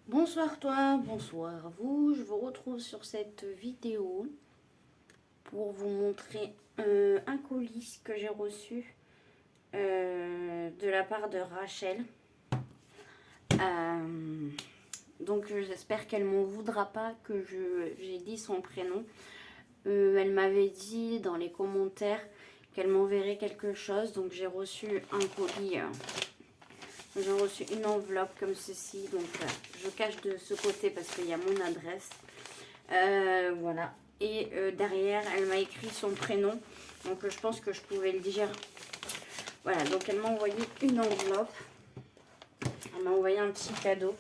Bonsoir toi, bonsoir vous. Je vous retrouve sur cette vidéo pour vous montrer un colis que j'ai reçu de la part de Rachel. Donc j'espère qu'elle m'en voudra pas que j'ai dit son prénom. Elle m'avait dit dans les commentaires qu'elle m'enverrait quelque chose. Donc j'ai reçu un colis. J'ai reçu une enveloppe comme ceci. Donc je cache de ce côté parce qu'il y a mon adresse. Voilà. Et derrière, elle m'a écrit son prénom. Donc je pense que je pouvais le dire. Voilà, donc elle m'a envoyé une enveloppe. Elle m'a envoyé un petit cadeau.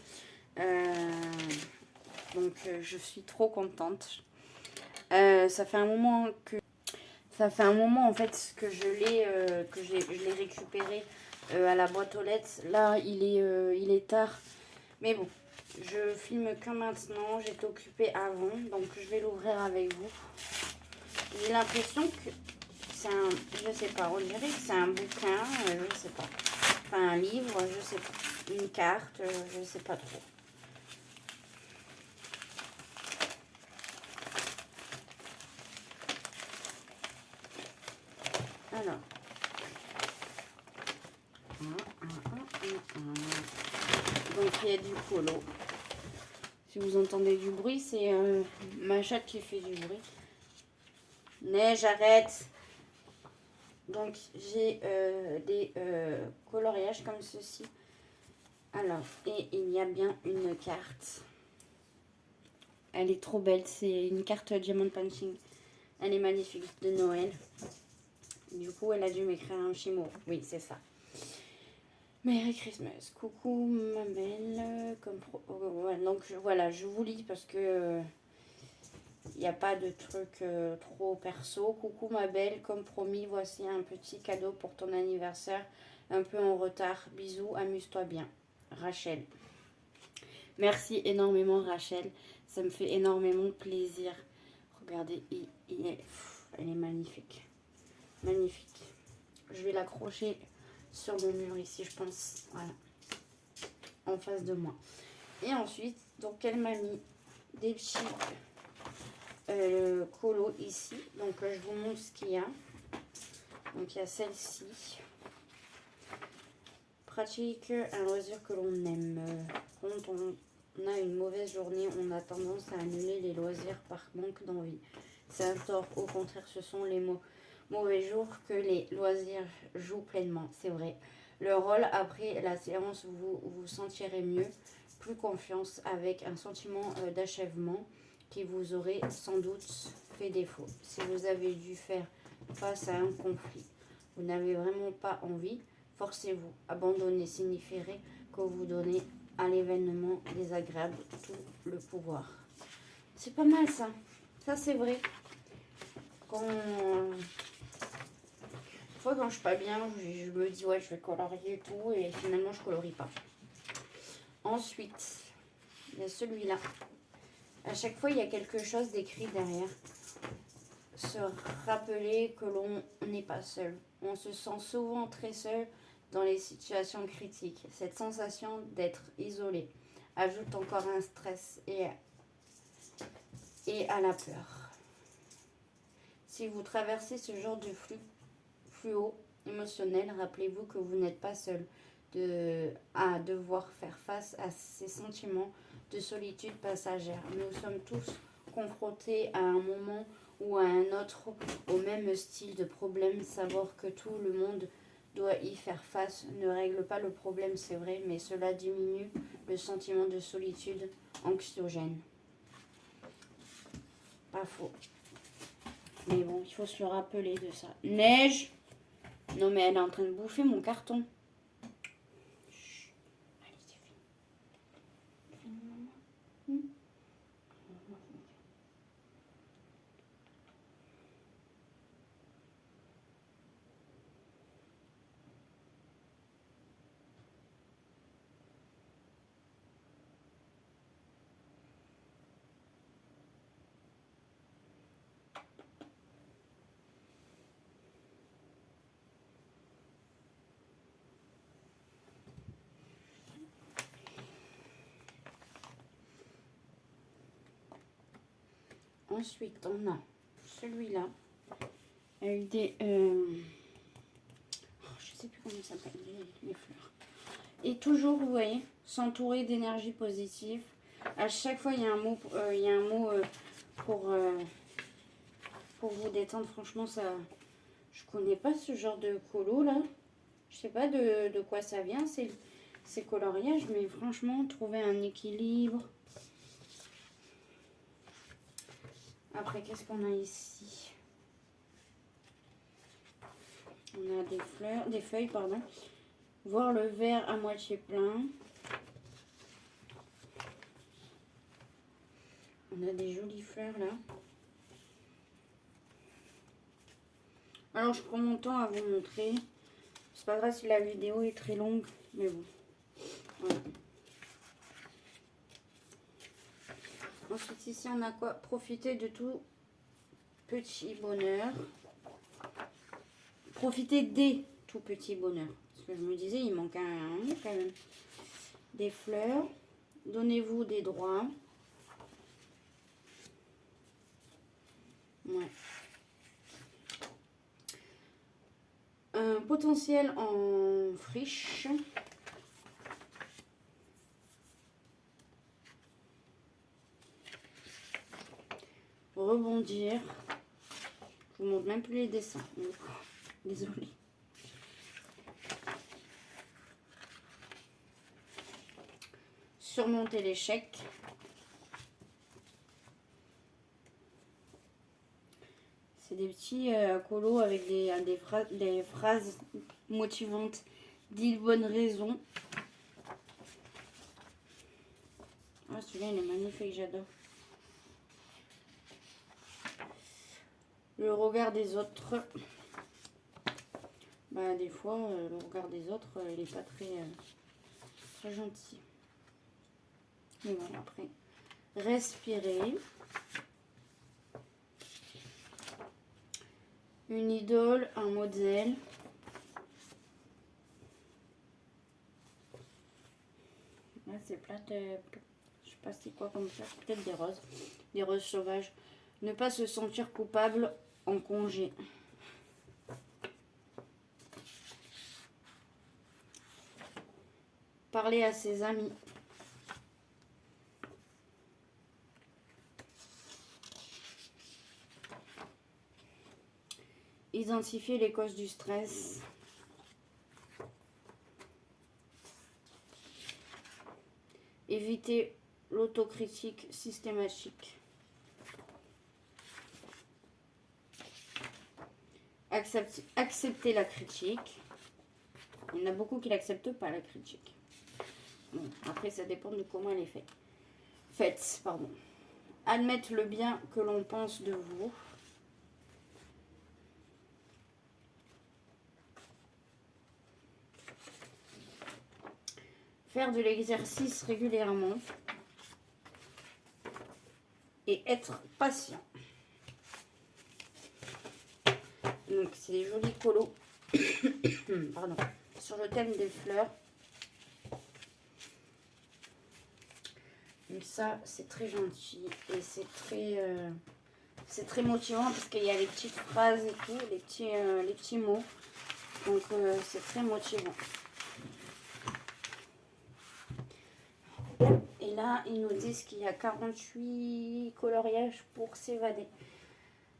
Donc je suis trop contente. Ça fait un moment que... Ça fait un moment en fait que je l'ai récupéré à la boîte aux lettres. Là, il est tard. Mais bon, je filme que maintenant. J'étais occupée avant. Donc je vais l'ouvrir avec vous. J'ai l'impression que c'est un... Je sais pas, on dirait que c'est un bouquin. Je sais pas. Enfin, un livre, je sais pas. Une carte, je sais pas trop. Alors. Donc il y a du colo. Si vous entendez du bruit, c'est ma chatte qui fait du bruit. Neige, arrête. Donc j'ai des coloriages comme ceci. Alors, et il y a bien une carte. Elle est trop belle. C'est une carte Diamond Punching. Elle est magnifique de Noël. Du coup, elle a dû m'écrire un chimo. Oui, c'est ça. Merry Christmas. Coucou ma belle. Ouais, donc voilà, je vous lis parce que il n'y a pas de truc trop perso. Coucou ma belle, comme promis, voici un petit cadeau pour ton anniversaire. Un peu en retard. Bisous, amuse-toi bien. Rachel. Merci énormément Rachel. Ça me fait énormément plaisir. Regardez, elle est magnifique. Magnifique. Je vais l'accrocher sur mon mur ici, je pense. Voilà. En face de moi. Et ensuite, donc elle m'a mis des petits colos ici. Donc je vous montre ce qu'il y a. Donc il y a celle-ci. Pratique un loisir que l'on aime. Quand on a une mauvaise journée, on a tendance à annuler les loisirs par manque d'envie. C'est un tort. Au contraire, ce sont les mauvais jours que les loisirs jouent pleinement. C'est vrai. Le rôle après la séance, vous vous sentirez mieux, plus confiance, avec un sentiment d'achèvement qui vous aurait sans doute fait défaut. Si vous avez dû faire face à un conflit, vous n'avez vraiment pas envie, forcez-vous. Abandonner signifierait que vous donnez à l'événement désagréable tout le pouvoir. C'est pas mal ça. Ça c'est vrai. Quand quand je suis pas bien, je me dis ouais je vais colorier et tout et finalement je colorie pas. Ensuite, il y a celui-là. À chaque fois il y a quelque chose d'écrit derrière. Se rappeler que l'on n'est pas seul. On se sent souvent très seul dans les situations critiques. Cette sensation d'être isolé ajoute encore un stress et à la peur. Si vous traversez ce genre de fluo émotionnel, rappelez-vous que vous n'êtes pas seul à devoir faire face à ces sentiments de solitude passagère. Nous sommes tous confrontés à un moment ou à un autre au même style de problème. Savoir que tout le monde doit y faire face ne règle pas le problème, c'est vrai, mais cela diminue le sentiment de solitude anxiogène. Pas faux. Mais bon, il faut se le rappeler de ça. Neige! Non mais elle est en train de bouffer mon carton. Chut. Allez, c'est fini. Fini, maman. Ensuite, on a celui-là avec des... je sais plus comment ça s'appelle, les fleurs. Et toujours, vous voyez, s'entourer d'énergie positive. À chaque fois, il y a un mot, pour vous détendre. Franchement, ça, je connais pas ce genre de colo là. Je sais pas de quoi ça vient, ces coloriages, mais franchement, trouver un équilibre. Après, qu'est-ce qu'on a ici? On a des feuilles, pardon. Voir le verre à moitié plein. On a des jolies fleurs là. Alors, je prends mon temps à vous montrer. C'est pas grave si la vidéo est très longue, mais bon. Voilà. Ensuite, ici, on a quoi? Profiter de tout petit bonheur. Profiter des tout petits bonheurs. Parce que je me disais, il manque un quand même. Des fleurs. Donnez-vous des droits. Ouais. Un potentiel en friche. Rebondir. Je vous montre même plus les dessins. Désolée. Surmonter l'échec. C'est des petits colos avec des phrases motivantes, 10 bonnes raisons. Ah, celui-là, il est magnifique, j'adore. Le regard des autres. Bah, des fois, le regard des autres, il n'est pas très gentil. Mais bon, après, respirer. Une idole, un modèle. Là, c'est plein de... Je sais pas c'est quoi comme ça. Peut-être des roses. Des roses sauvages. Ne pas se sentir coupable en congé. Parler à ses amis. Identifier les causes du stress. Éviter l'autocritique systématique. Accepter la critique. Il y en a beaucoup qui n'acceptent pas la critique. Bon, après, ça dépend de comment elle est faite. Pardon. Admettre le bien que l'on pense de vous. Faire de l'exercice régulièrement. Et être patient. Donc, c'est des jolis colos. Pardon. Sur le thème des fleurs. Donc ça, c'est très gentil. Et c'est très motivant parce qu'il y a les petites phrases et tout, les petits mots. Donc, c'est très motivant. Et là, ils nous disent qu'il y a 48 coloriages pour s'évader.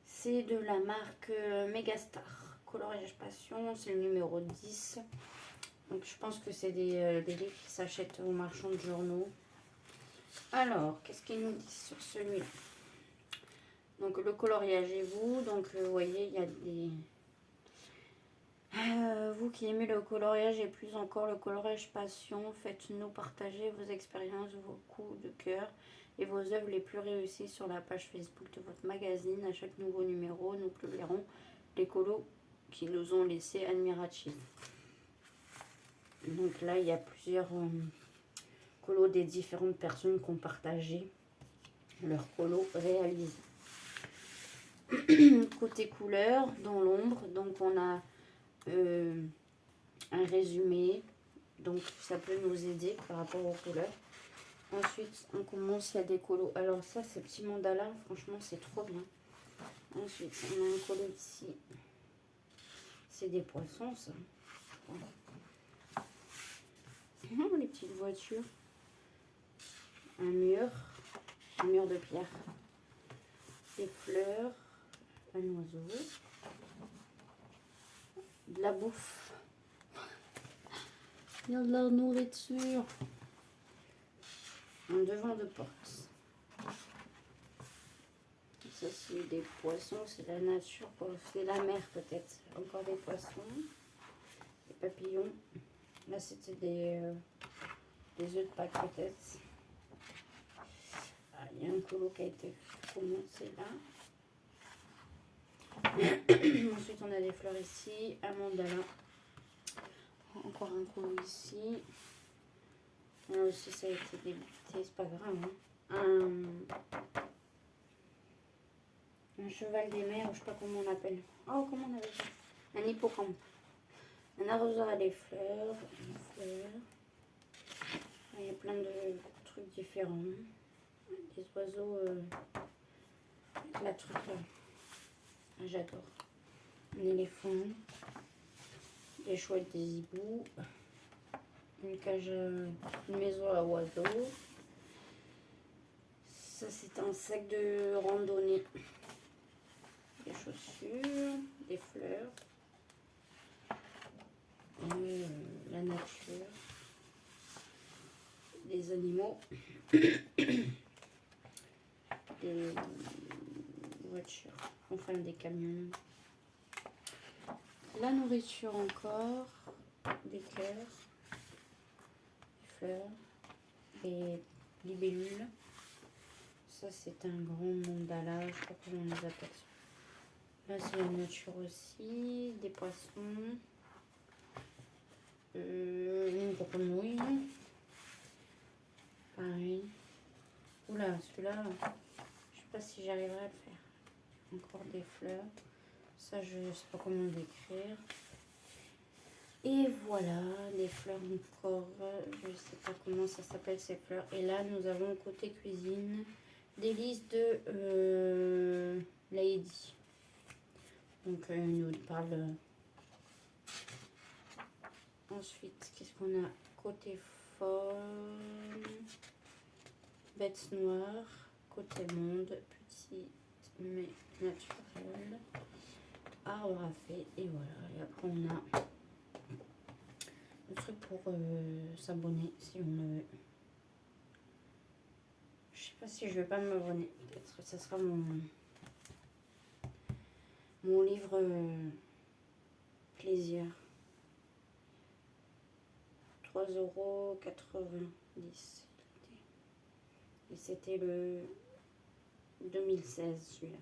C'est de la marque Megastar. Coloriage Passion, c'est le numéro 10. Donc je pense que c'est des livres qui s'achètent aux marchands de journaux. Alors, qu'est-ce qu'ils nous disent sur celui-là? Donc le coloriage et vous. Donc vous voyez, il y a des... vous qui aimez le coloriage et plus encore le coloriage passion, faites-nous partager vos expériences, vos coups de cœur et vos œuvres les plus réussies sur la page Facebook de votre magazine. À chaque nouveau numéro, nous publierons les colos qui nous ont laissé admiratifs. Donc là, il y a plusieurs colos des différentes personnes qui ont partagé leurs colos réalisés. Côté couleur, dans l'ombre, donc on a un résumé, donc ça peut nous aider par rapport aux couleurs. Ensuite, on commence, il y a des colos. Alors ça, ces petits mandalas, franchement, c'est trop bien. Ensuite, on a un colo ici. C'est des poissons, ça. Les petites voitures. Un mur de pierre. Des fleurs. Un oiseau. De la bouffe. Il y a de la nourriture. Un devant de porte. Ça, c'est des poissons, c'est la nature, c'est la mer peut-être. Encore des poissons, des papillons. Là, c'était des œufs de Pâques peut-être. Ah, il y a un colo qui a été commencé là. Ensuite, on a des fleurs ici, un mandala. Encore un colo ici. Là aussi, ça a été débité, c'est pas grave. Hein. Un cheval des mers, je sais pas comment on l'appelle. Oh, comment on appelle ça? Un hippocampe. Un arroseur à des fleurs. Il y a plein de trucs différents. Des oiseaux. La truc là. Ah, j'adore. Un éléphant. Des chouettes, des hiboux. Une cage, une maison à oiseaux. Ça, c'est un sac de randonnée. Des chaussures, des fleurs, la nature, des animaux, des voitures, enfin des camions, la nourriture encore, des cœurs, des fleurs, des libellules. Ça, c'est un grand mandala, je sais pas comment on les appelle. Là, c'est la nature aussi, des poissons, une grenouille, pareil. Oula, celui-là, je sais pas si j'arriverai à le faire. Encore des fleurs, ça je sais pas comment décrire. Et voilà, les fleurs encore, je sais pas comment ça s'appelle ces fleurs. Et là, nous avons côté cuisine, des listes de Lady. Donc, il nous parle. Ensuite, qu'est-ce qu'on a? Côté faune, bêtes noires, côté monde, petite mais naturelle, arbre à fée, et voilà. Et après, on a le truc pour s'abonner si on le veut. Je sais pas si je vais pas m'abonner. Peut-être que ça sera mon livre plaisir. 3,90 €. Et c'était le 2016 celui-là.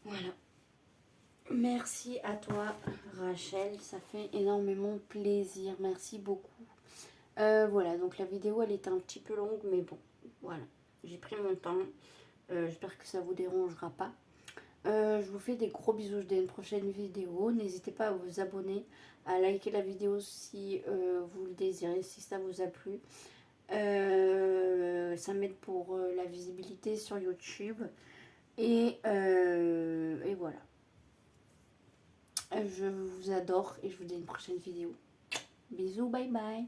Voilà. Merci à toi Rachel, ça fait énormément plaisir. Merci beaucoup. Voilà, donc la vidéo elle était un petit peu longue, mais bon, voilà. J'ai pris mon temps. J'espère que ça vous dérangera pas. Je vous fais des gros bisous, je vous dis à une prochaine vidéo. N'hésitez pas à vous abonner, à liker la vidéo si vous le désirez, si ça vous a plu. Ça m'aide pour la visibilité sur YouTube. Et voilà. Je vous adore et je vous dis à une prochaine vidéo. Bisous, bye bye.